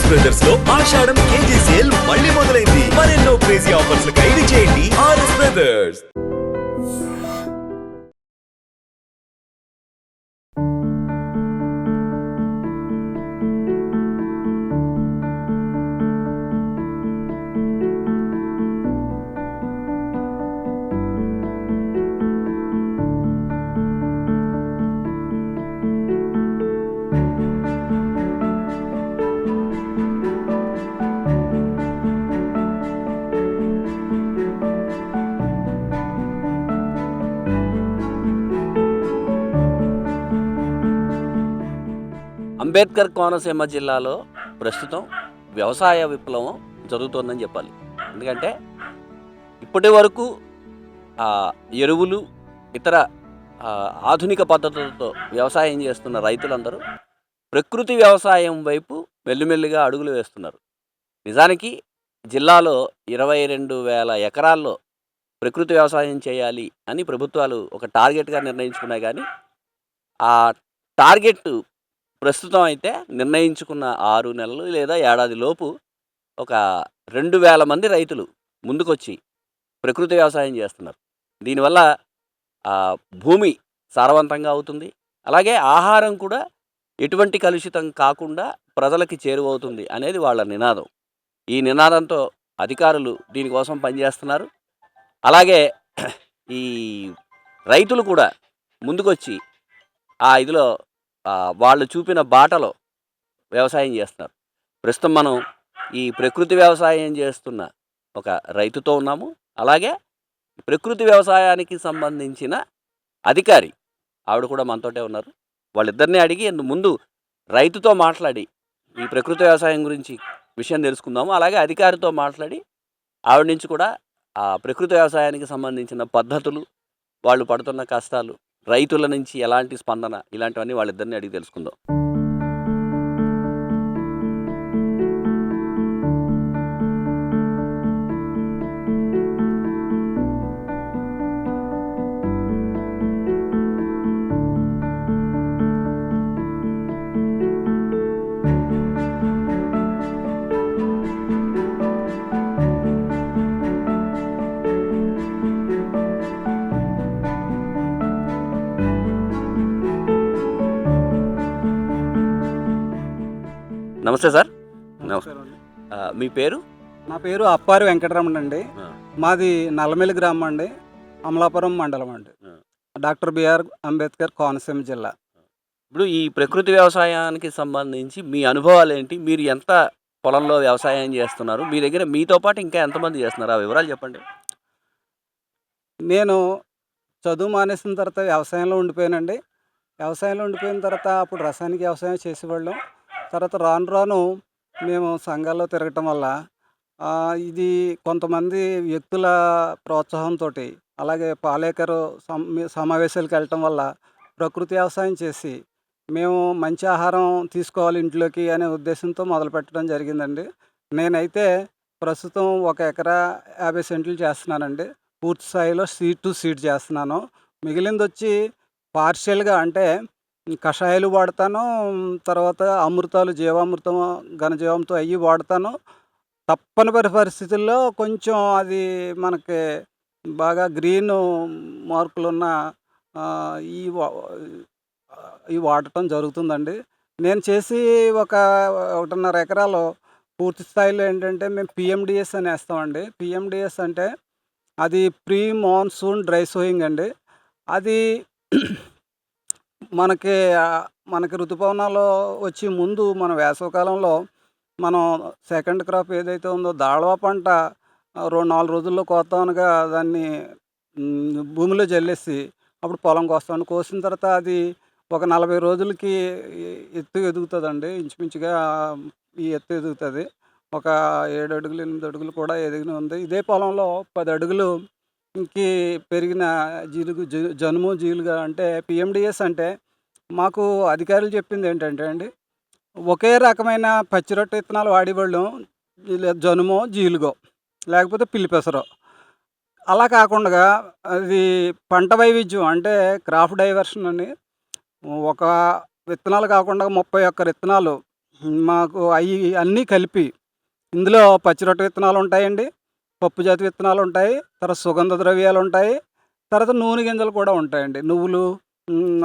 RS brothers లో ఆషాఢం KG sale మళ్ళీ మొదలైంది. మరెన్నో క్రేజీ ఆఫర్స్ ఖైదీ చేయండి ఆర్ఎస్ బ్రదర్స్. అంబేద్కర్ కోనసీమ జిల్లాలో ప్రస్తుతం వ్యవసాయ విప్లవం జరుగుతోందని చెప్పాలి. ఎందుకంటే ఇప్పటి వరకు ఎరువులు ఇతర ఆధునిక పద్ధతులతో వ్యవసాయం చేస్తున్న రైతులందరూ ప్రకృతి వ్యవసాయం వైపు మెల్లిమెల్లిగా అడుగులు వేస్తున్నారు. నిజానికి జిల్లాలో 22,000 ఎకరాల్లో ప్రకృతి వ్యవసాయం చేయాలి అని ప్రభుత్వాలు ఒక టార్గెట్గా నిర్ణయించుకున్నాయి. కానీ ఆ టార్గెట్ ప్రస్తుతం అయితే నిర్ణయించుకున్న 6 నెలలు లేదా ఏడాది లోపు ఒక 2,000 మంది రైతులు ముందుకొచ్చి ప్రకృతి వ్యవసాయం చేస్తున్నారు. దీనివల్ల భూమి సారవంతంగా అవుతుంది. అలాగే ఆహారం కూడా ఎటువంటి కలుషితం కాకుండా ప్రజలకి చేరువవుతుంది అనేది వాళ్ళ నినాదం. ఈ నినాదంతో అధికారులు దీనికోసం పనిచేస్తున్నారు. అలాగే ఈ రైతులు కూడా ముందుకొచ్చి ఇదిలో వాళ్ళు చూపిన బాటలో వ్యవసాయం చేస్తున్నారు. ప్రస్తుతం మనం ఈ ప్రకృతి వ్యవసాయం చేస్తున్న ఒక రైతుతో ఉన్నాము. అలాగే ప్రకృతి వ్యవసాయానికి సంబంధించిన అధికారి ఆవిడ కూడా మనతోటే ఉన్నారు. వాళ్ళిద్దరిని అడిగి ముందు రైతుతో మాట్లాడి ఈ ప్రకృతి వ్యవసాయం గురించి విషయం తెలుసుకుందాము. అలాగే అధికారితో మాట్లాడి ఆవిడ నుంచి కూడా ప్రకృతి వ్యవసాయానికి సంబంధించిన పద్ధతులు, వాళ్ళు పడుతున్న కష్టాలు, రైతుల నుంచి ఎలాంటి స్పందన, ఇలాంటివన్నీ వాళ్ళిద్దరిని అడిగి తెలుసుకుందాం. నమస్తే సార్. నమస్కారం. మీ పేరు? నా పేరు అప్పారి వెంకటరమణ అండి. మాది నల్లమెల్లి గ్రామం అండి, అమలాపురం మండలం అండి. డాక్టర్ బిఆర్ అంబేద్కర్ కోనసీమ జిల్లా. ఇప్పుడు ఈ ప్రకృతి వ్యవసాయానికి సంబంధించి మీ అనుభవాలు ఏంటి? మీరు ఎంత పొలంలో వ్యవసాయం చేస్తున్నారు? మీ దగ్గర మీతో పాటు ఇంకా ఎంతమంది చేస్తున్నారు? ఆ వివరాలు చెప్పండి. నేను చదువు మానేసిన తర్వాత వ్యవసాయంలో ఉండిపోయానండి. వ్యవసాయంలో ఉండిపోయిన తర్వాత అప్పుడు రసాయనిక వ్యవసాయం చేసేవాళ్ళం. తర్వాత రాను రాను మేము సంఘాల్లో తిరగటం వల్ల ఇది కొంతమంది వ్యక్తుల ప్రోత్సాహంతో, అలాగే పాలేకరు సమావేశాలకు వెళ్ళటం వల్ల ప్రకృతి వ్యవసాయం చేసి మేము మంచి ఆహారం తీసుకోవాలి ఇంట్లోకి అనే ఉద్దేశంతో మొదలుపెట్టడం జరిగిందండి. నేనైతే ప్రస్తుతం 1 ఎకరా 50 సెంట్లు చేస్తున్నానండి. పూర్తి స్థాయిలో సీడ్ టు సీడ్ చేస్తున్నాను. మిగిలింది వచ్చి పార్షియల్గా, అంటే కషాయాలు వాడతాను, తర్వాత అమృతాలు, జీవామృతం, ఘనజీవంతో అవి వాడతాను. తప్పనిసరి పరిస్థితుల్లో కొంచెం అది మనకి బాగా గ్రీన్ మార్కులున్న ఇవి వాడటం జరుగుతుందండి. నేను చేసి ఒక 1.5 ఎకరాలో పూర్తి స్థాయిలో ఏంటంటే మేము పిఎండిఎస్ అని వేస్తామండి. పిఎండిఎస్ అంటే అది ప్రీ మాన్సూన్ డ్రై సోయింగ్ అండి. అది మనకి ఋతుపవనాలు వచ్చి ముందు మన వేసవికాలంలో మనం సెకండ్ క్రాప్ ఏదైతే ఉందో దాళవా పంట 4 రోజుల్లో కోస్తామనగా దాన్ని భూమిలో జల్లేసి అప్పుడు పొలం కోస్తామండి. కోసిన తర్వాత అది ఒక 40 రోజులకి ఎత్తు ఎదుగుతుందండి. ఇంచుమించుగా ఈ ఎత్తు ఎదుగుతుంది. ఒక 7 అడుగులు 8 అడుగులు కూడా ఎదిగిన ఉంది. ఇదే పొలంలో 10 అడుగులు ఇంకి పెరిగిన జనుము జీలుగా, అంటే పిఎండిఎస్ అంటే మాకు అధికారులు చెప్పింది ఏంటంటే అండి, ఒకే రకమైన పచ్చి రొట్టె విత్తనాలు వాడేవాళ్ళం, జనుమో జీలుగో లేకపోతే పిల్లిపెసరో. అలా కాకుండా అది పంట వైవిధ్యం, అంటే క్రాప్ డైవర్షన్ అని, ఒక విత్తనాలు కాకుండా 31 విత్తనాలు మాకు అవి అన్నీ కలిపి ఇందులో పచ్చిరొట్ట విత్తనాలు ఉంటాయండి, పప్పు జాతి విత్తనాలు ఉంటాయి, తర్వాత సుగంధ ద్రవ్యాలు ఉంటాయి, తర్వాత నూనె గింజలు కూడా ఉంటాయండి. నువ్వులు,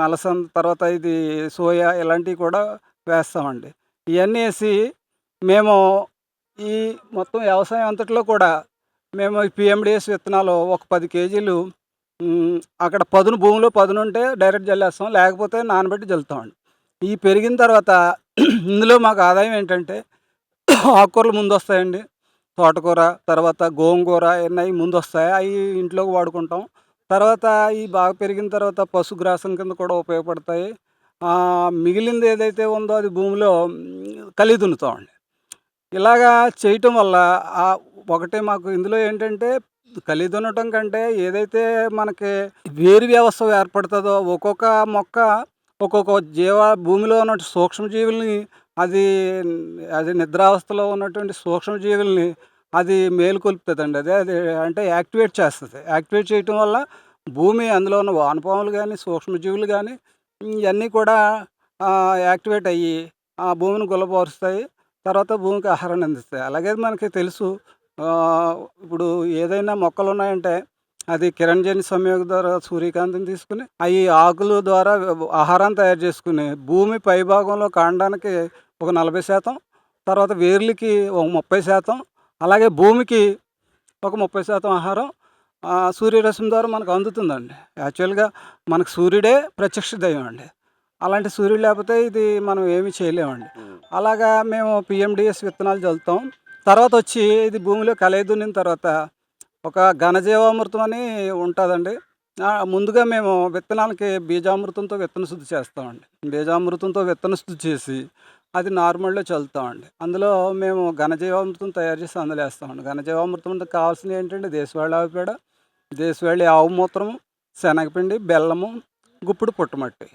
అలసంద, తర్వాత ఇది సోయా ఇలాంటివి కూడా వేస్తామండి. ఇవన్నీ వేసి మేము ఈ మొత్తం వ్యవసాయం అంతట్లో కూడా మేము ఈ పిఎండిఎస్ విత్తనాలు ఒక 10 కేజీలు అక్కడ పదును భూమిలో పదునుంటే డైరెక్ట్ జల్లేస్తాం. లేకపోతే నానబెట్టి జల్లుతామండి. ఈ పెరిగిన తర్వాత ఇందులో మాకు ఆదాయం ఏంటంటే ఆకుకూరలు ముందొస్తాయండి. తోటకూర, తర్వాత గోంగూర ఇయన్నీ ముందొస్తాయి. అయి ఇంట్లోకి వాడుకుంటాం. తర్వాత ఈ బాగా పెరిగిన తర్వాత పశుగ్రాసం కింద కూడా ఉపయోగపడతాయి. మిగిలింది ఏదైతే ఉందో అది భూమిలో కలిగి దున్నుతామండి. ఇలాగా చేయటం వల్ల ఒకటే మాకు ఇందులో ఏంటంటే కలిగి దున్నటం కంటే ఏదైతే మనకి వేరు వ్యవస్థ ఏర్పడుతుందో ఒక్కొక్క మొక్క ఒక్కొక్క భూమిలో ఉన్న సూక్ష్మజీవుల్ని అది అది నిద్రావస్థలో ఉన్నటువంటి సూక్ష్మజీవుల్ని అది మేలుకొల్పుతుందండి. అదే అది అంటే యాక్టివేట్ చేస్తుంది. యాక్టివేట్ చేయటం వల్ల భూమి అందులో ఉన్న వానపాములు కానీ సూక్ష్మజీవులు కానీ ఇవన్నీ కూడా యాక్టివేట్ అయ్యి ఆ భూమిని గుల్లపరుస్తాయి. తర్వాత భూమికి ఆహారాన్ని అందిస్తాయి. అలాగే మనకి తెలుసు, ఇప్పుడు ఏదైనా మొక్కలు ఉన్నాయంటే అది కిరణజన్య సంయోగ ద్వారా సూర్యకాంతిని తీసుకుని అవి ఆకుల ద్వారా ఆహారాన్ని తయారు చేసుకుని భూమి పైభాగంలో కాండానికి ఒక 40%, తర్వాత వేర్లకి ఒక 30%, అలాగే భూమికి ఒక 30% ఆహారం సూర్యరశ్మి ద్వారా మనకు అందుతుందండి. యాక్చువల్గా మనకు సూర్యుడే ప్రత్యక్ష దైవం అండి. అలాంటి సూర్యుడు లేకపోతే ఇది మనం ఏమీ చేయలేమండి. అలాగా మేము పిఎండిఎస్ విత్తనాలు చల్లుతాం. తర్వాత వచ్చి ఇది భూమిలో కలయి దున్నిన తర్వాత ఒక ఘనజీవామృతం అని ఉంటుందండి. ముందుగా మేము విత్తనాలకి బీజామృతంతో విత్తన శుద్ధి చేస్తామండి. బీజామృతంతో విత్తన శుద్ధి చేసి అది నార్మల్గా చల్లుతామండి. అందులో మేము ఘనజీవామృతం తయారు చేసి అందులో వేస్తామండి. ఘనజీవామృతం కావాల్సినవి ఏంటంటే దేశవాళీ ఆవు పేడ, దేశవాళీ ఆవు మూత్రము, శనగపిండి, బెల్లము, గుప్పుడు పుట్టమట్టి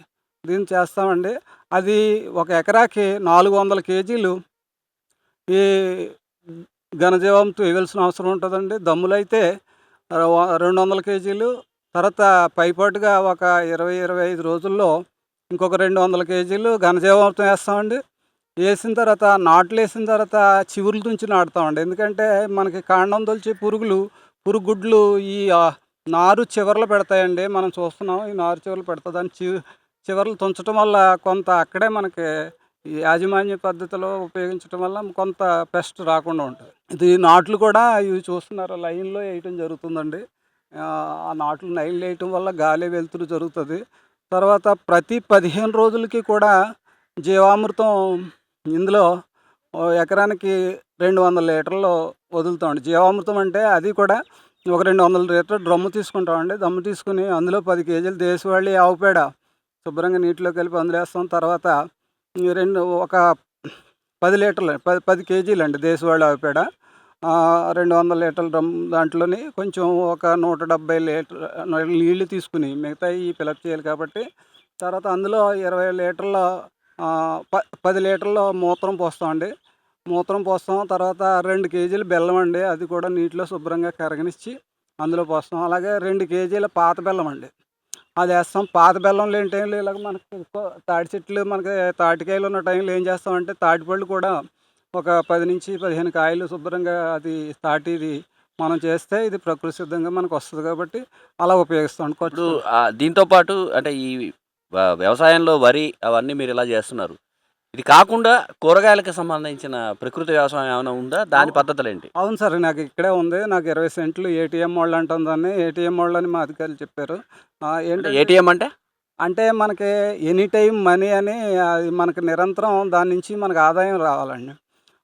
దీన్ని చేస్తామండి. అది ఒక ఎకరాకి 400 కేజీలు ఈ ఘనజీవామృతం ఇవ్వాల్సిన అవసరం ఉంటుందండి. దమ్ములైతే 200 కేజీలు, తర్వాత పైపాటుగా ఒక 20-25 రోజుల్లో ఇంకొక 200 కేజీలు ఘనజీవామృతం వేస్తామండి. వేసిన తర్వాత నాట్లు వేసిన తర్వాత చివుర్లు తుంచి నాటుతామండి. ఎందుకంటే మనకి కాండం తొలిచే పురుగుగుడ్లు ఈ నారు చివర్లు పెడతాయండి. మనం చూస్తున్నాం ఈ నారు చివర్లు పెడతాదని చివర్లు తుంచడం వల్ల కొంత అక్కడే మనకి ఈ యాజమాన్య పద్ధతిలో ఉపయోగించడం వల్ల కొంత పెస్ట్ రాకుండా ఉంటుంది. ఇది నాట్లు కూడా ఇవి చూస్తున్నారు లైన్లో వేయటం జరుగుతుందండి. ఆ నాట్లు లైన్లో వేయటం వల్ల గాలి వెలుతురు జరుగుతుంది. తర్వాత ప్రతి 15 రోజులకి కూడా జీవామృతం ఇందులో ఎకరానికి 200 లీటర్లు వదులుతామండి. జీవామృతం అంటే అది కూడా ఒక 200 లీటర్ డ్రమ్ము తీసుకుంటామండి. దమ్ము తీసుకుని అందులో 10 కేజీలు దేశవాళీ ఆవు పేడ శుభ్రంగా నీటిలో కలిపి అందులో వేస్తాం. తర్వాత ఒక 10 లీటర్లు 10 కేజీలు అండి దేశవాళీ ఆవు పేడ, 200 లీటర్ల డ్రమ్ దాంట్లోని కొంచెం ఒక 170 లీటర్ నీళ్లు తీసుకుని మిగతా ఈ ఫిలప్ చేయాలి కాబట్టి తర్వాత అందులో 20 లీటర్ల 10 లీటర్ల మూత్రం పోస్తామండి. మూత్రం పోస్తాం. తర్వాత 2 కేజీలు బెల్లం అండి, అది కూడా నీటిలో శుభ్రంగా కరగనిచ్చి అందులో పోస్తాం. అలాగే 2 కేజీల పాత బెల్లం అండి, అది వేస్తాం. పాత బెల్లం లేని టైంలో ఇలాగ మనకి తాటి చెట్లు మనకి తాటికాయలు ఉన్న టైంలో ఏం చేస్తామంటే తాటిపళ్ళు కూడా ఒక 10-15 కాయలు శుభ్రంగా అది తాటిది మనం చేస్తే ఇది ప్రకృతి సిద్ధంగా మనకు వస్తుంది కాబట్టి అలా ఉపయోగిస్తాం. ఇప్పుడు దీంతో పాటు అంటే ఈ వ్యవసాయంలో వరి అవన్నీ మీరు ఇలా చేస్తున్నారు. ఇది కాకుండా కూరగాయలకు సంబంధించిన ప్రకృతి వ్యవసాయం ఏమైనా ఉందా? దాని పద్ధతులు ఏంటి? అవును సార్, నాకు ఇక్కడే ఉంది. నాకు 20 సెంట్లు ఏటీఎం వాళ్ళు అంటాం దాన్ని. ఏటీఎం వాళ్ళు అని మా అధికారులు చెప్పారు. ఏంటంటే ఏటీఎం అంటే అంటే మనకి ఎనీ టైం మనీ అని అది మనకి నిరంతరం దాని నుంచి మనకు ఆదాయం రావాలండి.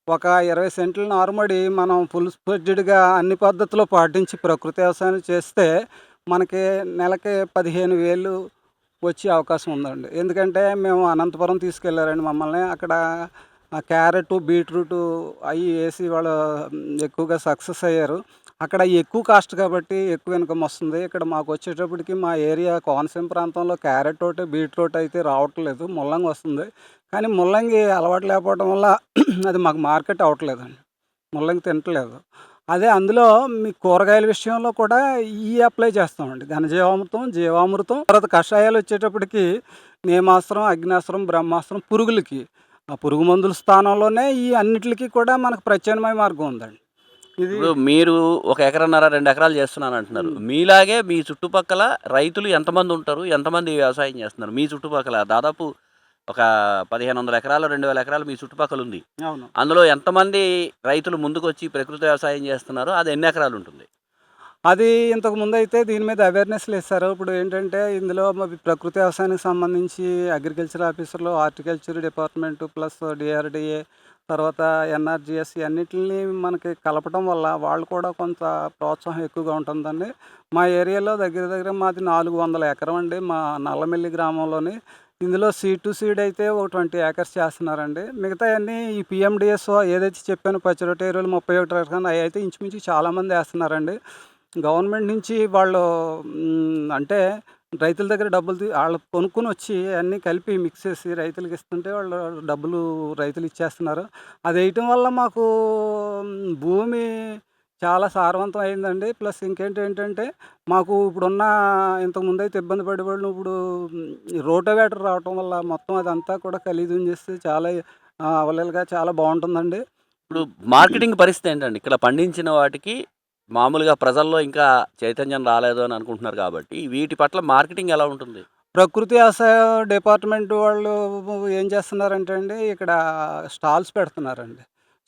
ఒక 20 సెంట్ల నారుమడి మనం ఫుల్ స్ప్రెడ్గా అన్ని పద్ధతులు పాటించి ప్రకృతి వ్యవసాయం చేస్తే మనకి నెలకి 15,000 వచ్చే అవకాశం ఉందండి. ఎందుకంటే మేము అనంతపురం తీసుకెళ్ళారండి మమ్మల్ని. అక్కడ క్యారెట్, బీట్రూట్ అవి వేసి వాళ్ళు ఎక్కువగా సక్సెస్ అయ్యారు. అక్కడ ఎక్కువ కాస్ట్ కాబట్టి ఎక్కువ ఇన్కమ్ వస్తుంది. ఇక్కడ మాకు వచ్చేటప్పటికి మా ఏరియా కోనసీమ ప్రాంతంలో క్యారెట్ ఒకటి, బీట్రూట్ అయితే రావట్లేదు, ముల్లంగి వస్తుంది. కానీ ముల్లంగి అలవాటు లేకపోవడం వల్ల అది మాకు మార్కెట్ అవ్వట్లేదండి, ముల్లంగి తినట్లేదు. అదే అందులో మీ కూరగాయల విషయంలో కూడా ఈ అప్లై చేస్తామండి. ఘనజీవామృతం, జీవామృతం, తర్వాత కషాయాలు వచ్చేటప్పటికి నేమాస్త్రం, అగ్నాస్త్రం, బ్రహ్మాస్త్రం పురుగులకి. ఆ పురుగు మందుల స్థానంలోనే ఈ అన్నిట్లికి కూడా మనకు ప్రత్యామ్నాయ మార్గం ఉందండి. ఇది ఇప్పుడు మీరు 1 ఎకరన్నర, 2 ఎకరాలు చేస్తున్నానంటున్నారు. హ్మ్. మీలాగే మీ చుట్టుపక్కల రైతులు ఎంతమంది ఉంటారు? ఎంతమంది వ్యవసాయం చేస్తున్నారు? మీ చుట్టుపక్కల దాదాపు ఒక 1500 ఎకరాలు, 2000 ఎకరాలు మీ చుట్టుపక్కల ఉంది. అవును. అందులో ఎంతమంది రైతులు ముందుకొచ్చి ప్రకృతి వ్యవసాయం చేస్తున్నారో అది ఎన్ని ఎకరాలు ఉంటుంది? అది ఇంతకుముందయితే దీని మీద అవేర్‌నెస్ లేదు సారు. ఇప్పుడు ఏంటంటే ఇందులో ప్రకృతి వ్యవసాయానికి సంబంధించి అగ్రికల్చర్ ఆఫీసర్‌లు, హార్టికల్చర్ డిపార్ట్‌మెంటు ప్లస్ డీఆర్‌డీఏ తర్వాత ఎన్ఆర్‌జీఎస్ అన్నిటిని మనకి కలపడం వల్ల వాళ్ళు కూడా కొంత ప్రోత్సాహం ఎక్కువగా ఉంటుందండి. మా ఏరియాలో దగ్గర దగ్గర మాది 400 ఎకరం అండి. మా నల్లమిల్లి గ్రామంలోని. ఇందులో సీడ్ టు సీడ్ అయితే ఒక 20 ఏకర్స్ చేస్తున్నారండి. మిగతాయన్నీ ఈ పీఎండీఎస్ ఏదైతే చెప్పానో పచ్చిరొట్ట ఎరువులు 31 రకాలు అయయితే ఇంచుమించు చాలామంది ఏస్తున్నారండి. గవర్నమెంట్ నుంచి వాళ్ళు అంటే రైతుల దగ్గర డబ్బులు ఆళ్ళు కొనుక్కొనొచ్చి అన్నీ కలిపి మిక్స్ చేసి రైతులకి ఇస్తుంటే వాళ్ళు డబ్బులు రైతులు ఇచ్చేస్తున్నారు. అదేయటం వల్ల మాకు భూమి చాలా సారవంతం అయిందండి. ప్లస్ ఇంకేంటేంటంటే మాకు ఇప్పుడున్న ఇంతకుముందైతే ఇబ్బంది పడేవాళ్ళం. ఇప్పుడు రోటోవేటర్ రావటం వల్ల మొత్తం అదంతా కూడా కలిదుంజేసి చాలా అవలీలగా చాలా బావుంటుందండి. ఇప్పుడు మార్కెటింగ్ పరిస్థితి ఏంటండి? ఇక్కడ పండించిన వాటికి మామూలుగా ప్రజల్లో ఇంకా చైతన్యం రాలేదు అని అనుకుంటున్నారు కాబట్టి, వీటి పట్ల మార్కెటింగ్ ఎలా ఉంటుంది? ప్రకృతి వ్యవసాయ డిపార్ట్‌మెంట్ వాళ్ళు ఏం చేస్తున్నారంటే అండి, ఇక్కడ స్టాల్స్ పెడుతున్నారండి.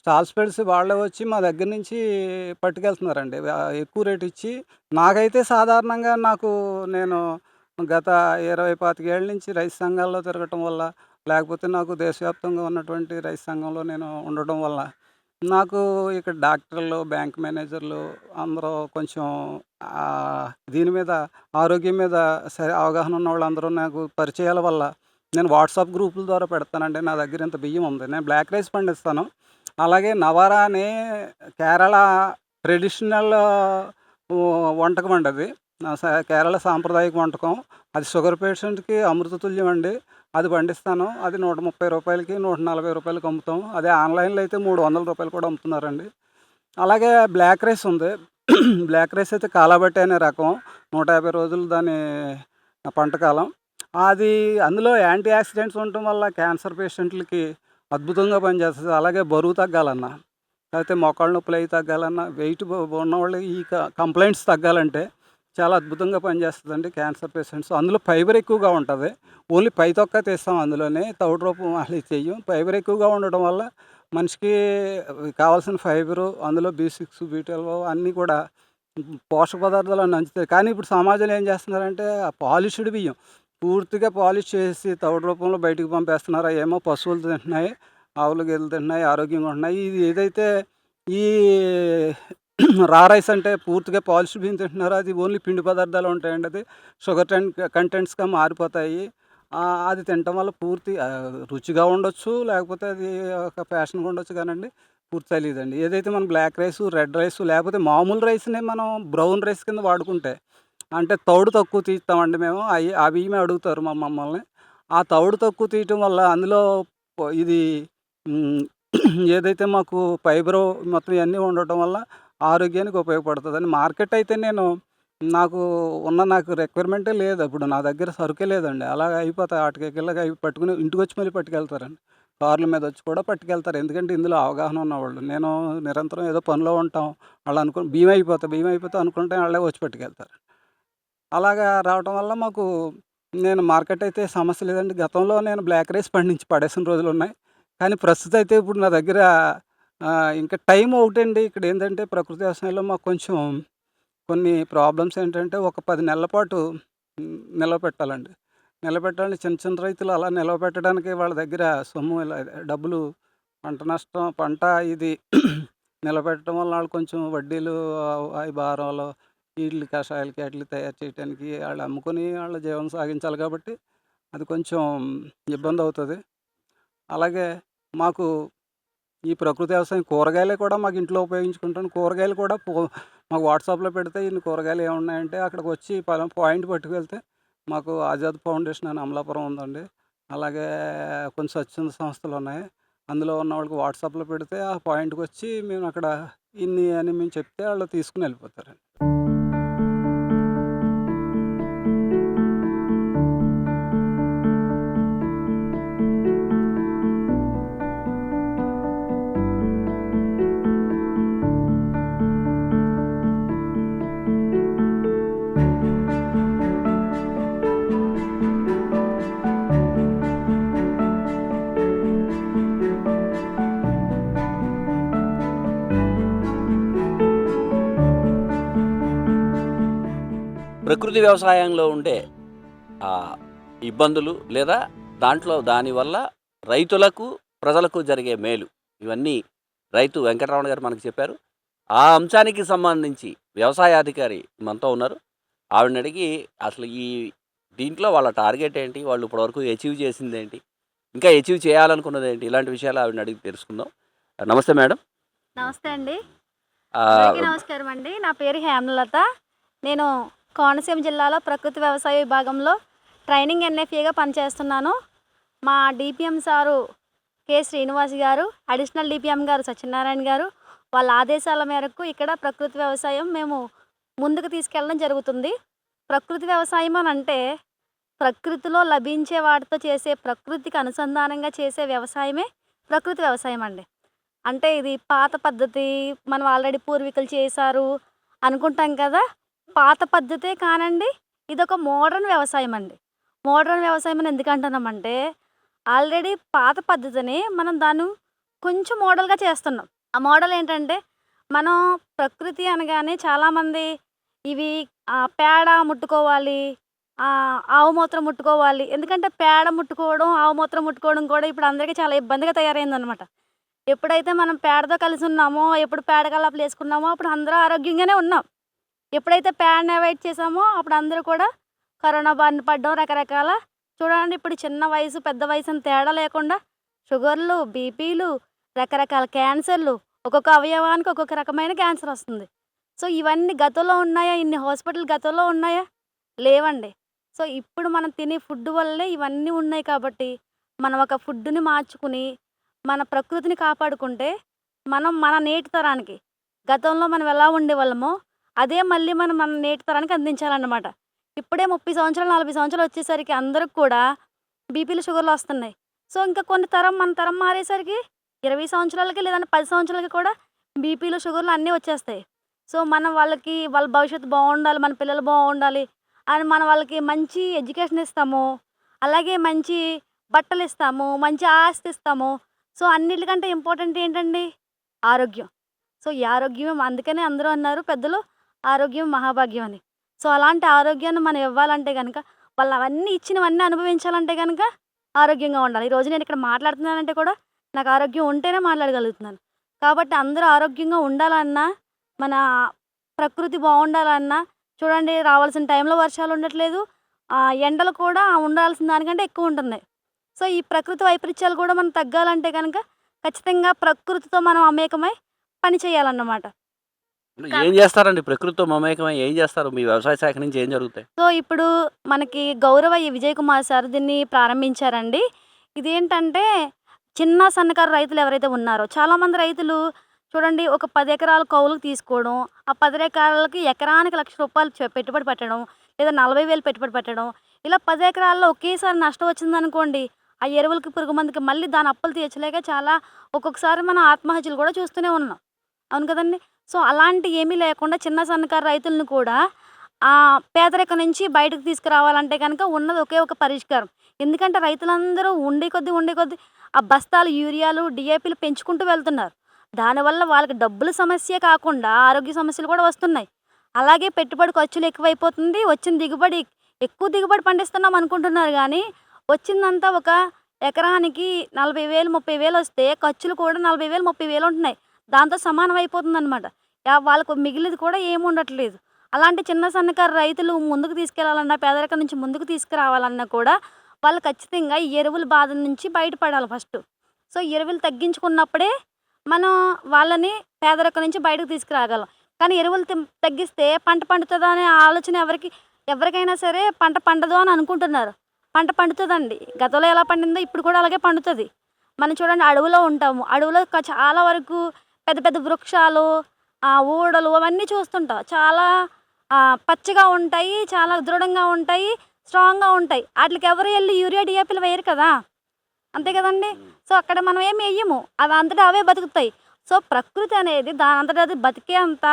స్టాల్స్ పెడిసి వాళ్ళే వచ్చి మా దగ్గర నుంచి పట్టుకెళ్తున్నారండి. ఎక్కువ రేట్ ఇచ్చి నాకైతే సాధారణంగా నేను గత 20, 25 ఏళ్ల నుంచి రైతు సంఘాల్లో తిరగటం వల్ల, లేకపోతే నాకు దేశవ్యాప్తంగా ఉన్నటువంటి రైతు సంఘంలో నేను ఉండడం వల్ల, నాకు ఇక్కడ డాక్టర్లు, బ్యాంక్ మేనేజర్లు అందరూ కొంచెం దీని మీద ఆరోగ్యం మీద సరే అవగాహన ఉన్నవాళ్ళందరూ నాకు పరిచయాల వల్ల నేను వాట్సాప్ గ్రూపుల ద్వారా పెడతానండి. నా దగ్గర ఇంత బియ్యం ఉంది. నేను బ్లాక్ రైస్ పండిస్తాను. అలాగే నవారా అని కేరళ ట్రెడిషనల్ వంటకం అండి అది. కేరళ సాంప్రదాయక వంటకం. అది షుగర్ పేషెంట్‌కి అమృతతుల్యం అండి. అది పండిస్తాను. అది రూ. 130కి, రూ. 140కి అమ్ముతాం. అదే ఆన్‌లైన్‌లో అయితే రూ. 300 కూడా అమ్ముతున్నారండి. అలాగే బ్లాక్ రైస్ ఉంది. బ్లాక్ రైస్ అయితే కాలాబట్టి అనే రకం. 150 రోజులు దాని పంట కాలం. అది అందులో యాంటీ ఆక్సిడెంట్స్ ఉండటం వల్ల క్యాన్సర్ పేషెంట్‌లకి అద్భుతంగా పనిచేస్తది. అలాగే బరువు తగ్గాలన్నా, లేకపోతే మోకాళ్ళ నొప్పులయి తగ్గాలన్నా, వెయిట్ ఉన్నవాళ్ళు ఈ కంప్లెయింట్స్ తగ్గాలంటే చాలా అద్భుతంగా పనిచేస్తదండి క్యాన్సర్ పేషెంట్స్. అందులో ఫైబర్ ఎక్కువగా ఉంటది. ఓన్లీ పై తొక్క తీస్తాం అందులోనే. తవుడు రూపం అసలు చెయ్యం. ఫైబర్ ఎక్కువగా ఉండడం వల్ల మనిషికి కావాల్సిన ఫైబరు, అందులో బి6, బి12 అన్నీ కూడా పోషక పదార్థాలన్నీ అందుతాయి. కానీ ఇప్పుడు సమాజంలో ఏం చేస్తున్నారంటే ఆ పాలిష్డ్ బియ్యం పూర్తిగా పాలిష్ చేసి తవుడు రూపంలో బయటికి పంపేస్తున్నారు. అయేమో పశువులు తింటున్నాయి, ఆవులు, గేదెలు తింటున్నాయి, ఆరోగ్యంగా ఉంటున్నాయి. ఇది ఏదైతే ఈ రా రైస్ అంటే పూర్తిగా పాలిష్డ్ బియ్యం తింటున్నారో అది ఓన్లీ పిండి పదార్థాలు ఉంటాయండి. అది షుగర్ కంటెంట్స్‌గా మారిపోతాయి. అది తినటం వల్ల పూర్తి రుచిగా ఉండొచ్చు, లేకపోతే అది ఒక ఫ్యాషన్‌గా ఉండొచ్చు కానండి, పూర్తి తెలీదండి. ఏదైతే మనం బ్లాక్ రైసు, రెడ్ రైసు లేకపోతే మామూలు రైస్‌నే మనం బ్రౌన్ రైస్ కింద వాడుకుంటే, అంటే తౌడు తక్కువ తీస్తామండి మేము. ఆ బియ్యమే అడుగుతారు మమ్మల్ని. ఆ తౌడు తక్కువ తీయటం వల్ల అందులో ఇది హ్మ్. ఏదైతే మాకు ఫైబరు మొత్తం ఇయన్నీ ఉండటం వల్ల ఆరోగ్యానికి ఉపయోగపడతదని. మార్కెట్ అయితే నాకు రిక్వైర్మెంటే లేదు. ఇప్పుడు నా దగ్గర సరుకే లేదండి. అలాగ అయిపోతాయి ఆటికిలాగా అవి పట్టుకుని ఇంటికొచ్చి మళ్ళీ పట్టుకెళ్తారండి. కార్ల మీదొచ్చి కూడా పట్టుకెళ్తారు. ఎందుకంటే ఇందులో అవగాహన ఉన్నవాళ్ళు. నేను నిరంతరం ఏదో పనిలో ఉంటాం. ఆళ్ళు అనుకుని బియ్యం అయిపోతే అనుకుంటే ఆళ్ళే వచ్చి పట్టుకెళ్తారు. అలాగా రావటం వల్ల నేను మార్కెట్ అయితే సమస్య లేదండి. గతంలో నేను బ్లాక్ రైస్ పండించి పడేసిన రోజులున్నాయి. కానీ ప్రస్తుతం అయితే ఇప్పుడు నా దగ్గర ఇంకా టైం ఒకటండి. ఇక్కడేంటంటే ప్రకృతి వ్యవసాయంలో మాకు కొంచెం కొన్ని ప్రాబ్లమ్స్ ఏంటంటే ఒక 10 నెలల పాటు నిలవపెట్టాలండి. నిలబెట్టాలంటే చిన్న చిన్న రైతులు అలా నిలవపెట్టడానికి వాళ్ళ దగ్గర సొమ్ము ఇలా డబ్బులు పంట నష్టం పంట ఇది నిలబెట్టడం వల్ల ఆళ్ళు కొంచెం వడ్డీలు అయి భారాలు ఈట్లి కషాయాలకి ఆటిలకి తయారు చేయటానికి ఆళ్ళు అమ్ముకొని ఆళ్ళ జీవనం సాగించాలి కాబట్టి అది కొంచెం ఇబ్బందవుతది. అలాగే మాకు ఈ ప్రకృతి వ్యవసాయం కూరగాయలే కూడా మాకు ఇంట్లో ఉపయోగించుకుంటాను. కూరగాయలు కూడా మాకు వాట్సాప్‌లో పెడితే ఇన్ని కూరగాయలు ఏమున్నాయంటే అక్కడికొచ్చి పలానా పాయింట్ పట్టుకెళ్తే మాకు ఆజాద్ ఫౌండేషన్ అని అమలాపురం ఉందండి. అలాగే కొన్ని స్వచ్ఛంద సంస్థలున్నాయి. అందులో ఉన్నవాళ్ళకి వాట్సాప్‌లో పెడితే ఆ పాయింట్‌కొచ్చి మేము అక్కడ ఇన్ని అని మేము చెప్తే ఆళ్ళు తీసుకొని వెళ్ళిపోతారండి. ప్రకృతి వ్యవసాయంలో ఉండే ఆ ఇబ్బందులు లేదా దానివల్ల రైతులకు ప్రజలకు జరిగే మేలు ఇవన్నీ రైతు వెంకటరమణ గారు మనకు చెప్పారు. ఆ అంశానికి సంబంధించి వ్యవసాయ అధికారి మనతో ఉన్నారు. ఆవిడని అడిగి అసలు దీంట్లో వాళ్ళ టార్గెట్ ఏంటి, వాళ్ళు ఇప్పటివరకు అచీవ్ చేసింది ఏంటి, ఇంకా అచీవ్ చేయాలనుకున్నది ఏంటి, ఇలాంటి విషయాలు ఆవిడని అడిగి తెలుసుకుందాం. నమస్తే మేడం. నమస్తే అండి. ఆ, అందరికీ నమస్కారం అండి. నా పేరు హేమలత. నేను కోనసీమ జిల్లాలో ప్రకృతి వ్యవసాయ విభాగంలో ట్రైనింగ్ ఎన్ఎఫ్ఏగా పనిచేస్తున్నాను. మా డిపిఎం సారు కె శ్రీనివాస్ గారు, అడిషనల్ డిపిఎం గారు సత్యనారాయణ గారు, వాళ్ళ ఆదేశాల మేరకు ఇక్కడ ప్రకృతి వ్యవసాయం మేము ముందుకు తీసుకెళ్ళడం జరుగుతుంది. ప్రకృతి వ్యవసాయం అని అంటే ప్రకృతిలో లభించే వాటితో చేసే, ప్రకృతికి అనుసంధానంగా చేసే వ్యవసాయమే ప్రకృతి వ్యవసాయం అండి. అంటే ఇది పాత పద్ధతి, మనం ఆల్రెడీ పూర్వీకులు చేశారు అనుకుంటాం కదా. పాత పద్ధతే కానండి, ఇదొక మోడర్న్ వ్యవసాయం అండి. మోడర్న్ వ్యవసాయం అని ఎందుకు అంటున్నామంటే, ఆల్రెడీ పాత పద్ధతిని మనం దాన్ని కొంచెం మోడల్గా చేస్తున్నాం. ఆ మోడల్ ఏంటంటే, మనం ప్రకృతి అనగానే చాలామంది ఇవి పేడ ముట్టుకోవాలి, ఆవు మూత్రం ముట్టుకోవాలి. ఎందుకంటే పేడ ముట్టుకోవడం, ఆవు మూత్రం ముట్టుకోవడం కూడా ఇప్పుడు అందరికీ చాలా ఇబ్బందిగా తయారైందనమాట. ఎప్పుడైతే మనం పేడతో కలిసి ఉన్నామో, ఎప్పుడు పేడ కల్లాపులు వేసుకున్నామో అప్పుడు అందరూ ఆరోగ్యంగానే ఉన్నాం. ఎప్పుడైతే పేడని అవాయిడ్ చేసామో అప్పుడు అందరూ కూడా కరోనా బారిన పడడం, రకరకాల చూడండి ఇప్పుడు చిన్న వయసు పెద్ద వయసు అని తేడా లేకుండా షుగర్లు, బీపీలు, రకరకాల క్యాన్సర్లు, ఒక్కొక్క అవయవానికి ఒక్కొక్క రకమైన క్యాన్సర్ వస్తుంది. సో ఇవన్నీ గతంలో ఉన్నాయా? ఇన్ని హాస్పిటల్ గతంలో ఉన్నాయా? లేవండి. సో ఇప్పుడు మనం తినే ఫుడ్ వల్లే ఇవన్నీ ఉన్నాయి. కాబట్టి మనం ఒక ఫుడ్ని మార్చుకుని మన ప్రకృతిని కాపాడుకుంటే మనం మన నేటి తరానికి, గతంలో మనం ఎలా ఉండేవాళ్ళమో అదే మళ్ళీ మనం మన నేటి తరానికి అందించాలన్నమాట. ఇప్పుడే 30 సంవత్సరాలు 40 సంవత్సరాలు వచ్చేసరికి అందరికి కూడా బీపీలు షుగర్లు వస్తున్నాయి. సో ఇంకా మన తరం మారేసరికి 20 సంవత్సరాలకి లేదంటే 10 సంవత్సరాలకి కూడా బీపీలు షుగర్లు అన్నీ వచ్చేస్తాయి. సో మనం వాళ్ళ భవిష్యత్తు బాగుండాలి, మన పిల్లలు బాగుండాలి అని మనం వాళ్ళకి మంచి ఎడ్యుకేషన్ ఇస్తాము, అలాగే మంచి బట్టలు ఇస్తాము, మంచి ఆస్తి ఇస్తాము. సో అన్నిటికంటే ఇంపార్టెంట్ ఏంటండి? ఆరోగ్యం. సో ఈ ఆరోగ్యమే, అందుకనే అందరూ అన్నారు పెద్దలు, ఆరోగ్యం మహాభాగ్యం అని. సో అలాంటి ఆరోగ్యాన్ని మనం ఇవ్వాలంటే కనుక, వాళ్ళు అవన్నీ ఇచ్చినవన్నీ అనుభవించాలంటే కనుక ఆరోగ్యంగా ఉండాలి. ఈరోజు నేను ఇక్కడ మాట్లాడుతున్నానంటే కూడా నాకు ఆరోగ్యం ఉంటేనే మాట్లాడగలుగుతున్నాను. కాబట్టి అందరూ ఆరోగ్యంగా ఉండాలన్నా, మన ప్రకృతి బాగుండాలన్నా చూడండి, రావాల్సిన టైంలో వర్షాలు ఉండట్లేదు, ఎండలు కూడా ఉండాల్సిన దానికంటే ఎక్కువ ఉంటున్నాయి. సో ఈ ప్రకృతి వైపరీత్యాలు కూడా మనం తగ్గాలంటే కనుక ఖచ్చితంగా ప్రకృతితో మనం మమేకమై పని చేయాలన్నమాట. ఏం చేస్తారండి ప్రకృతితో మమేకమై? ఏం చేస్తారు? మీ వ్యవసాయ శాఖ నుంచి ఏం జరుగుతాయి? సో ఇప్పుడు మనకి గౌరవ విజయ్ కుమార్ సార్ దీన్ని ప్రారంభించారండి. ఇదేంటంటే చిన్న సన్నకారు రైతులు ఎవరైతే ఉన్నారో, చాలామంది రైతులు చూడండి ఒక 10 ఎకరాల కౌలుకు తీసుకోవడం, ఆ 10 ఎకరాలకి ఎకరానికి ₹1,00,000 పెట్టుబడి పెట్టడం, లేదా 40,000 పెట్టుబడి పెట్టడం, ఇలా 10 ఎకరాల్లో ఒకేసారి నష్టం వచ్చిందనుకోండి, ఆ ఎరువులకి పురుగు మందుకి మళ్ళీ దాని అప్పులు తీర్చలేక చాలా ఒక్కొక్కసారి మనం ఆత్మహత్యలు కూడా చూస్తూనే ఉన్నాం. అవును కదండి. సో అలాంటి ఏమీ లేకుండా చిన్న సన్నకారు రైతులను కూడా పేదరికం నుంచి బయటకు తీసుకురావాలంటే కనుక ఉన్నది ఒకే ఒక పరిష్కారం. ఎందుకంటే రైతులందరూ ఉండే కొద్దీ ఆ బస్తాలు యూరియాలు డిఏపీలు పెంచుకుంటూ వెళ్తున్నారు. దానివల్ల వాళ్ళకి డబ్బుల సమస్యే కాకుండా ఆరోగ్య సమస్యలు కూడా వస్తున్నాయి. అలాగే పెట్టుబడి ఖర్చులు ఎక్కువైపోతుంది, వచ్చిన దిగుబడి ఎక్కువ దిగుబడి పండిస్తున్నాం అనుకుంటున్నారు. కానీ వచ్చిందంతా ఒక ఎకరానికి 40,000 30,000 వస్తే ఖర్చులు కూడా 40,000 30,000 ఉంటున్నాయి. దాంతో సమానం అయిపోతుందన్నమాట. వాళ్ళకు మిగిలిది కూడా ఏమి ఉండట్లేదు. అలాంటి చిన్న సన్నకారు రైతులు ముందుకు తీసుకెళ్లాలన్నా, పేదరికం నుంచి ముందుకు తీసుకురావాలన్నా కూడా వాళ్ళు ఖచ్చితంగా ఈ ఎరువుల బాధ నుంచి బయటపడాలి ఫస్ట్. సో ఎరువులు తగ్గించుకున్నప్పుడే మనం వాళ్ళని పేదరికం నుంచి బయటకు తీసుకురాగలం. కానీ ఎరువులు తగ్గిస్తే పంట పండుతుందా అనే ఆలోచన ఎవరికైనా సరే పంట పండదు అని అనుకుంటున్నారు. పంట పండుతుందండి. గతంలో ఎలా పండిందో ఇప్పుడు కూడా అలాగే పండుతుంది. మనం చూడండి, అడవిలో ఉంటాము. అడవిలో చాలా వరకు పెద్ద పెద్ద వృక్షాలు, ఊడలు అవన్నీ చూస్తుంటాం. చాలా పచ్చగా ఉంటాయి, చాలా దృఢంగా ఉంటాయి, స్ట్రాంగ్గా ఉంటాయి. వాటికి ఎవరు వెళ్ళి యూరియా డిఏపీలు వేయరు కదా, అంతే కదండి. సో అక్కడ మనం ఏమి వేయము, అవి అంతటా అవే బతుకుతాయి. సో ప్రకృతి అనేది దాని అంతటా అది బతికే అంత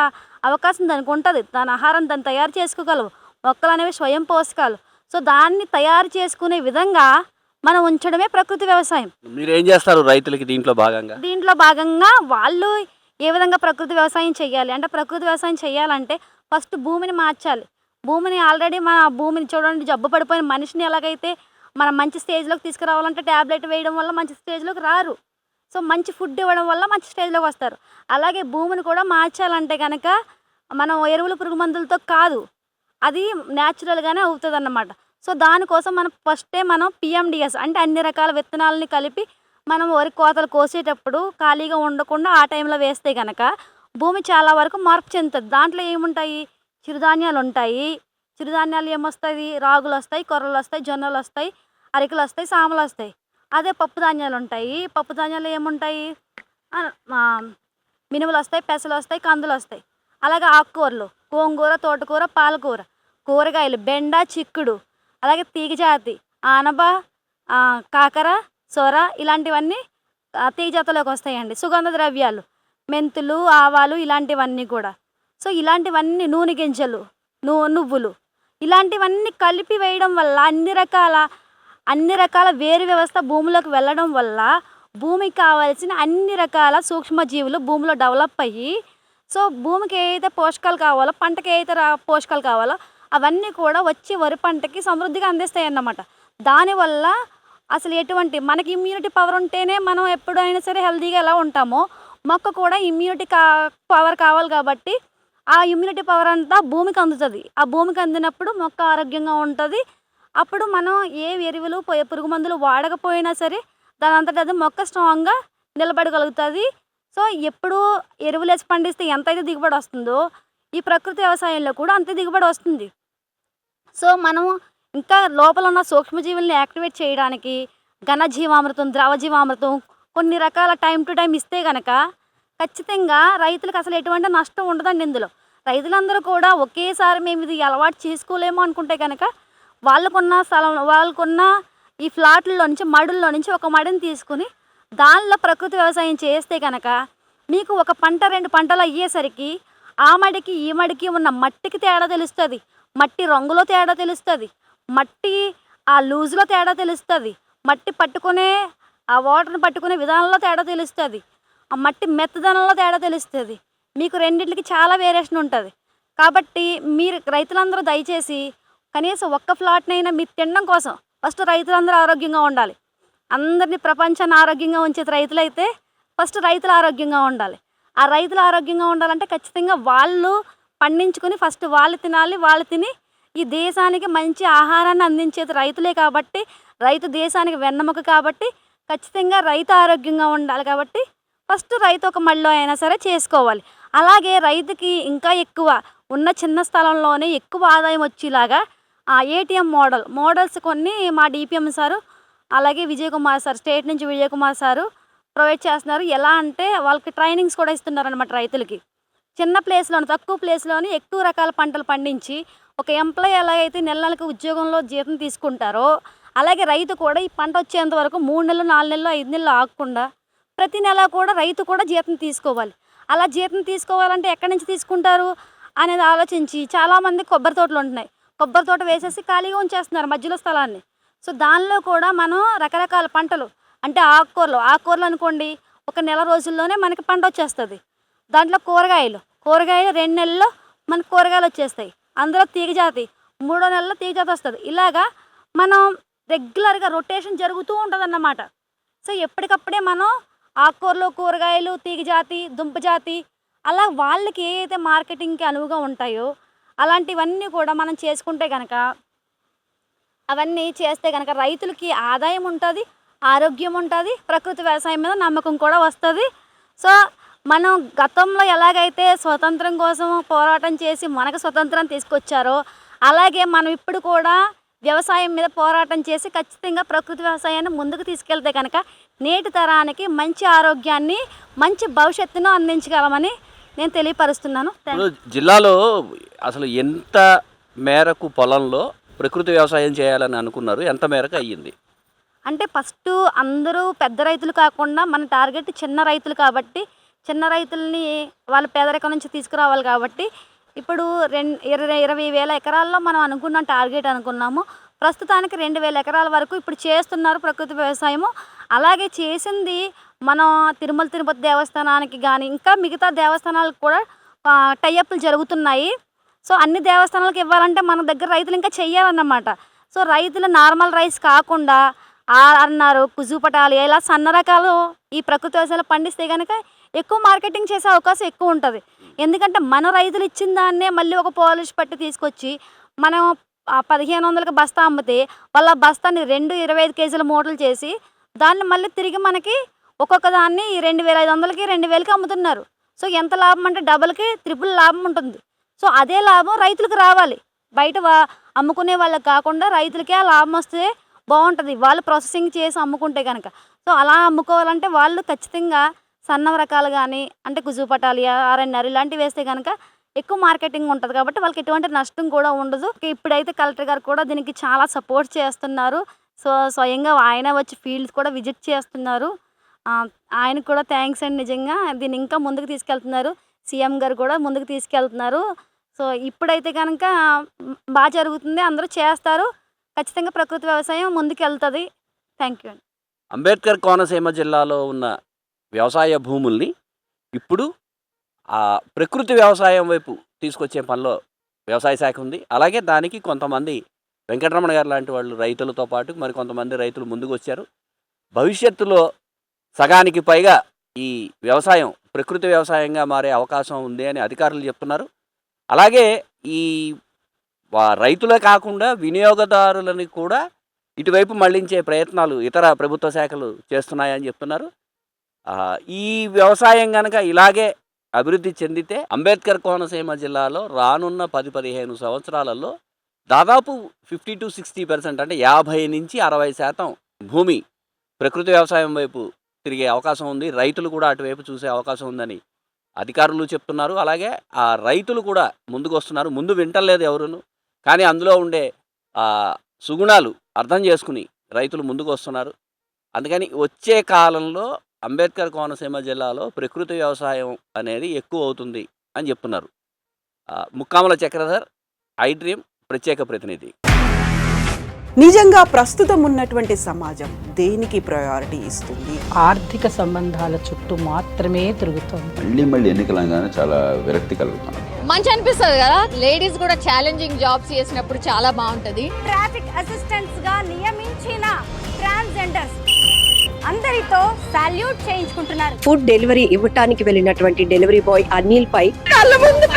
అవకాశం దానికి ఉంటుంది. దాని ఆహారం దాన్ని తయారు చేసుకోగలవు. మొక్కలు అనేవి స్వయం పోషకాలు. సో దాన్ని తయారు చేసుకునే విధంగా మనం ఉంచడమే ప్రకృతి వ్యవసాయం. మీరు ఏం చేస్తారు రైతులకి దీంట్లో భాగంగా వాళ్ళు ఏ విధంగా ప్రకృతి వ్యవసాయం చేయాలి అంటే, ప్రకృతి వ్యవసాయం చేయాలంటే ఫస్ట్ భూమిని మార్చాలి. భూమిని ఆల్రెడీ మన భూమిని చూడండి, జబ్బు పడిపోయిన మనిషిని ఎలాగైతే మనం మంచి స్టేజ్‌లోకి తీసుకురావాలంటే టాబ్లెట్ వేయడం వల్ల మంచి స్టేజ్‌లోకి రారు. సో, మంచి ఫుడ్ ఇవ్వడం వల్ల మంచి స్టేజ్‌లోకి వస్తారు. అలాగే భూమిని కూడా మార్చాలంటే గనక మనం ఎరువులు, పురుగు మందులతో కాదు. అది న్యాచురల్‌గానే అవుతదన్నమాట. సో, దానికోసం మనం పీఎండీఎస్ అంటే అన్ని రకాల విత్తనాలని కలిపి మనం వరి కోతలు కోసేటప్పుడు ఖాళీగా ఉండకుండా ఆ టైంలో వేస్తే గనక భూమి చాలా వరకు మార్పు చెందుతది. దాంట్లో ఏముంటాయి? చిరుధాన్యాలుంటాయి. చిరుధాన్యాలు ఏమొస్తాయి? రాగులొస్తాయి, కొర్రలొస్తాయి, జొన్నలొస్తాయి, అరికలొస్తాయి, సామలొస్తాయి. అదే పప్పు ధాన్యాలుంటాయి. పప్పు ధాన్యాల్లో ఏముంటాయి? మినుములొస్తాయి, పెసలొస్తాయి, కందులొస్తాయి. అలాగే ఆకుకూరలు, గోంగూర, తోటకూర, పాలకూర, కూరగాయలు, బెండ, చిక్కుడు, అలాగే తీగజాతి, ఆనప, కాకర, సొర ఇలాంటివన్నీ తీగ జాతిలోకి వస్తాయండి. సుగంధ ద్రవ్యాలు, మెంతులు, ఆవాలు ఇలాంటివన్నీ కూడా. సో, ఇలాంటివన్నీ నూనె గింజలు, నువ్వులు ఇలాంటివన్నీ కలిపి వేయడం వల్ల అన్ని రకాల వేరు వ్యవస్థ భూమిలోకి వెళ్ళడం వల్ల భూమికి కావాల్సిన అన్ని రకాల సూక్ష్మజీవులు భూమిలో డెవలప్ అయ్యి, సో, భూమికి ఏదైతే పోషకాలు కావాలో, పంటకి ఏదైతే పోషకాలు కావాలో అవన్నీ కూడా వచ్చి వరి పంటకి సమృద్ధిగా అందిస్తాయన్నమాట. దానివల్ల అసలు మనకి ఇమ్యూనిటీ పవర్ ఉంటేనే మనం ఎప్పుడైనా సరే హెల్తీగా ఎలా ఉంటామో, మొక్క కూడా ఇమ్యూనిటీ పవర్ కావాలి కాబట్టి ఆ ఇమ్యూనిటీ పవర్ అంతా భూమికి అందుతుంది. ఆ భూమికి అందినప్పుడు మొక్క ఆరోగ్యంగా ఉంటుంది. అప్పుడు మనం ఏ ఎరువులు, పురుగు మందులు వాడకపోయినా సరే దానంతట అది మొక్క స్ట్రాంగ్గా నిలబడగలుగుతుంది. సో, ఎప్పుడు ఎరువులేసి పండిస్తే ఎంతైతే దిగుబడి వస్తుందో ఈ ప్రకృతి వ్యవసాయంలో కూడా అంతే దిగుబడి వస్తుంది. సో, మనం ఇంకా లోపల ఉన్న సూక్ష్మజీవుల్ని యాక్టివేట్ చేయడానికి ఘనజీవామృతం, ద్రవజీవామృతం కొన్ని రకాల టైం టు టైం ఇస్తే గనక ఖచ్చితంగా రైతులకు అసలు ఎటువంటి నష్టం ఉండదండి ఇందులో. రైతులందరూ కూడా ఒకేసారి మేము ఇది అలవాటు చేసుకోలేము అనుకుంటే కనుక వాళ్ళకున్న ఈ ఫ్లాట్లలో నుంచి, మడుల్లో నుంచి ఒక మడిని తీసుకుని దానిలో ప్రకృతి వ్యవసాయం చేస్తే కనుక మీకు ఒక పంట 2 పంటలు అయ్యేసరికి ఆ మడికి ఈ మడికి ఉన్న మట్టికి తేడా తెలుస్తుంది. మట్టి రంగులో తేడా తెలుస్తుంది. మట్టి ఆ లూజులో తేడా తెలుస్తుంది. మట్టి పట్టుకునే ఆ వాటర్ని పట్టుకునే విధానంలో తేడా తెలుస్తుంది. ఆ మట్టి మెత్తదనంలో తేడా తెలుస్తుంది. మీకు రెండింటికి చాలా వేరియేషన్ ఉంటుంది. కాబట్టి మీరు రైతులందరూ దయచేసి కనీసం ఒక్క ఫ్లాట్నైనా మీరు తినడం కోసం ఫస్ట్ రైతులందరూ ఆరోగ్యంగా ఉండాలి. అందరినీ ప్రపంచాన్ని ఆరోగ్యంగా ఉంచేది రైతులైతే ఫస్ట్ రైతులు ఆరోగ్యంగా ఉండాలి. ఆ రైతులు ఆరోగ్యంగా ఉండాలంటే ఖచ్చితంగా వాళ్ళు పండించుకుని ఫస్ట్ వాళ్ళు తినాలి. వాళ్ళు తిని ఈ దేశానికి మంచి ఆహారాన్ని అందించేది రైతులే కాబట్టి, రైతు దేశానికి వెన్నెముక కాబట్టి ఖచ్చితంగా రైతు ఆరోగ్యంగా ఉండాలి. కాబట్టి ఫస్ట్ రైతు ఒక మడిలో అయినా సరే చేసుకోవాలి. అలాగే రైతుకి ఇంకా ఎక్కువ ఉన్న చిన్న స్థలంలోనే ఎక్కువ ఆదాయం వచ్చేలాగా ఏటీఎం మోడల్స్ కొన్ని మా డిపిఎం సారు, అలాగే విజయ్ కుమార్ సార్, స్టేట్ నుంచి విజయ్ కుమార్ సారు ప్రొవైడ్ చేస్తున్నారు. ఎలా అంటే వాళ్ళకి ట్రైనింగ్స్ కూడా ఇస్తున్నారనమాట రైతులకి. చిన్న ప్లేస్లోని, తక్కువ ప్లేస్లోని ఎక్కువ రకాల పంటలు పండించి ఒక ఎంప్లాయీ ఎలాగైతే నెలకి ఉద్యోగంలో జీతం తీసుకుంటారో అలాగే రైతు కూడా ఈ పంట వచ్చేంత వరకు 3 నెలలు, 4 నెలలు, 5 నెలలు ఆగకుండా ప్రతి నెల కూడా రైతు కూడా జీతం తీసుకోవాలి. అలా జీతం తీసుకోవాలంటే ఎక్కడి నుంచి తీసుకుంటారు అనేది ఆలోచించి చాలామంది కొబ్బరి తోటలు ఉంటున్నాయి. కొబ్బరి తోట వేసేసి ఖాళీగా ఉంచేస్తున్నారు మధ్యలో స్థలాన్ని. సో, దానిలో కూడా మనం రకరకాల పంటలు అంటే ఆకుకూరలు అనుకోండి, ఒక నెల రోజుల్లోనే మనకి పంట వచ్చేస్తుంది. దాంట్లో కూరగాయలు 2 నెలల్లో మనకు కూరగాయలు వచ్చేస్తాయి. అందులో తీగజాతి 3వ నెలలో తీగజాతి వస్తుంది. ఇలాగా మనం రెగ్యులర్గా రొటేషన్ జరుగుతూ ఉంటుందన్నమాట. సో, ఎప్పటికప్పుడే మనం ఆకుకూరలు, కూరగాయలు, తీగజాతి, దుంపజాతి అలా వాళ్ళకి ఏదైతే మార్కెటింగ్కి అనువుగా ఉంటాయో అలాంటివన్నీ కూడా మనం చేసుకుంటే కనుక, అవన్నీ చేస్తే కనుక రైతులకి ఆదాయం ఉంటుంది, ఆరోగ్యం ఉంటుంది, ప్రకృతి వ్యవసాయం మీద నమ్మకం కూడా వస్తుంది. సో, మనం గతంలో ఎలాగైతే స్వతంత్రం కోసం పోరాటం చేసి మనకు స్వతంత్రం తీసుకొచ్చారో అలాగే మనం ఇప్పుడు కూడా వ్యవసాయం మీద పోరాటం చేసి ఖచ్చితంగా ప్రకృతి వ్యవసాయాన్ని ముందుకు తీసుకెళ్తే కనుక నేటి తరానికి మంచి ఆరోగ్యాన్ని, మంచి భవిష్యత్తును అందించగలమని నేను తెలియపరుస్తున్నాను. ఇప్పుడు జిల్లాలో అసలు ఎంత మేరకు పొలంలో ప్రకృతి వ్యవసాయం చేయాలని అనుకున్నారు, ఎంత మేరకు అయ్యింది? అంటే ఫస్ట్ అందరూ పెద్ద రైతులు కాకుండా మన టార్గెట్ చిన్న రైతులు కాబట్టి, చిన్న రైతుల్ని వాళ్ళ పేదరికం నుంచి తీసుకురావాలి కాబట్టి ఇప్పుడు 20,000 ఎకరాల్లో మనం అనుకున్న టార్గెట్ అనుకున్నాము. ప్రస్తుతానికి 2,000 ఎకరాల వరకు ఇప్పుడు చేస్తున్నారు ప్రకృతి వ్యవసాయము. అలాగే చేసింది మనం తిరుమల తిరుపతి దేవస్థానానికి కానీ ఇంకా మిగతా దేవస్థానాలకు కూడా టైఅప్లు జరుగుతున్నాయి. సో అన్ని దేవస్థానాలకు ఇవ్వాలంటే మన దగ్గర రైతులు ఇంకా చెయ్యాలన్నమాట. సో రైతులు నార్మల్ రైస్ కాకుండా అన్నారు కుజు పటాలి ఇలా సన్న రకాలు ఈ ప్రకృతి వ్యవసాయంలో పండిస్తే కనుక ఎక్కువ మార్కెటింగ్ చేసే అవకాశం ఎక్కువ ఉంటుంది. ఎందుకంటే మన రైతులు ఇచ్చిన దాన్నే మళ్ళీ ఒక పాలిష్ పట్టి తీసుకొచ్చి మనం 1500కి బస్తా అమ్మితే వాళ్ళ బస్తాని 25 కేజీల మూటలు చేసి దాన్ని మళ్ళీ తిరిగి మనకి ఒక్కొక్క దాన్ని 2500కి 2000కి అమ్ముతున్నారు. సో ఎంత లాభం అంటే డబుల్కి ట్రిపుల్ లాభం ఉంటుంది. సో అదే లాభం రైతులకు రావాలి, బయట అమ్ముకునే వాళ్ళకి కాకుండా రైతులకే ఆ లాభం వస్తే బాగుంటుంది. వాళ్ళు ప్రాసెసింగ్ చేసి అమ్ముకుంటే కనుక. సో అలా అమ్ముకోవాలంటే వాళ్ళు ఖచ్చితంగా సన్న రకాలు కానీ అంటే కుజు పటాలియా ఆర్ఎన్ఆర్ ఇలాంటివి వేస్తే కనుక ఎక్కువ మార్కెటింగ్ ఉంటుంది కాబట్టి వాళ్ళకి ఎటువంటి నష్టం కూడా ఉండదు. ఇప్పుడైతే కలెక్టర్ గారు కూడా దీనికి చాలా సపోర్ట్ చేస్తున్నారు. సో స్వయంగా ఆయన వచ్చి ఫీల్డ్ కూడా విజిట్ చేస్తున్నారు. ఆయనకు కూడా థ్యాంక్స్ అండి. నిజంగా దీన్ని ఇంకా ముందుకు తీసుకెళ్తున్నారు. సీఎం గారు కూడా ముందుకు తీసుకెళ్తున్నారు. సో ఇప్పుడైతే కనుక బాగా జరుగుతుంది, అందరూ చేస్తారు. ఖచ్చితంగా ప్రకృతి వ్యవసాయం ముందుకు వెళ్తుంది. థ్యాంక్ యూ అండి. అంబేద్కర్ కోనసీమ జిల్లాలో ఉన్న వ్యవసాయ భూముల్ని ఇప్పుడు ప్రకృతి వ్యవసాయం వైపు తీసుకొచ్చే పనిలో వ్యవసాయ శాఖ ఉంది. అలాగే దానికి కొంతమంది వెంకటరమణ గారు లాంటి వాళ్ళు రైతులతో పాటు మరి కొంతమంది రైతులు ముందుకు వచ్చారు. భవిష్యత్తులో సగానికి పైగా ఈ వ్యవసాయం ప్రకృతి వ్యవసాయంగా మారే అవకాశం ఉంది అని అధికారులు చెప్తున్నారు. అలాగే ఈ రైతులే కాకుండా వినియోగదారులని కూడా ఇటువైపు మళ్లించే ప్రయత్నాలు ఇతర ప్రభుత్వ శాఖలు చేస్తున్నాయని చెప్తున్నారు. ఈ వ్యవసాయం కనుక ఇలాగే అభివృద్ధి చెందితే అంబేద్కర్ కోనసీమ జిల్లాలో రానున్న 10-15 సంవత్సరాలలో దాదాపు 50-60% అంటే 50-60% భూమి ప్రకృతి వ్యవసాయం వైపు తిరిగే అవకాశం ఉంది. రైతులు కూడా అటువైపు చూసే అవకాశం ఉందని అధికారులు చెప్తున్నారు. అలాగే ఆ రైతులు కూడా ముందుకు వస్తున్నారు. ముందు వింటలేదు ఎవరును, కానీ అందులో ఉండే సుగుణాలు అర్థం చేసుకుని రైతులు ముందుకు వస్తున్నారు. అందుకని వచ్చే కాలంలో అంబేద్కర్ కోనసీమ జిల్లాలో ప్రకృతి వ్యవసాయం అనేది ఎక్కువ అవుతుంది అని చెప్తున్నారు. ముక్కామల చక్రధర్, ఐ డ్రీమ్ ప్రత్యేక ప్రతినిధి. నిజంగా ప్రస్తుతం ఉన్నటువంటి సమాజం దేనికి ప్రయారిటీ ఇస్తుంది? ఆర్థిక సంబంధాల చుట్టూ మాత్రమే తిరుగుతుంది. మళ్ళీ ఎన్నికలంగానే చాలా విరక్తి కలుగుతాను. మంచి అనిపిస్తుంది కదా, లేడీస్ కూడా ఛాలెంజింగ్ జాబ్స్ చేసినప్పుడు చాలా బాగుంటది. ట్రాఫిక్ అసిస్టెంట్స్ గా నియమించిన ట్రాన్స్జెండర్స్ అందరితో సాల్యూట్ చేయించుకుంటున్నారు. ఫుడ్ డెలివరీ ఇవ్వటానికి వెళ్ళినటువంటి డెలివరీ బాయ్ అనిల్ పై కళ్ళ ముందు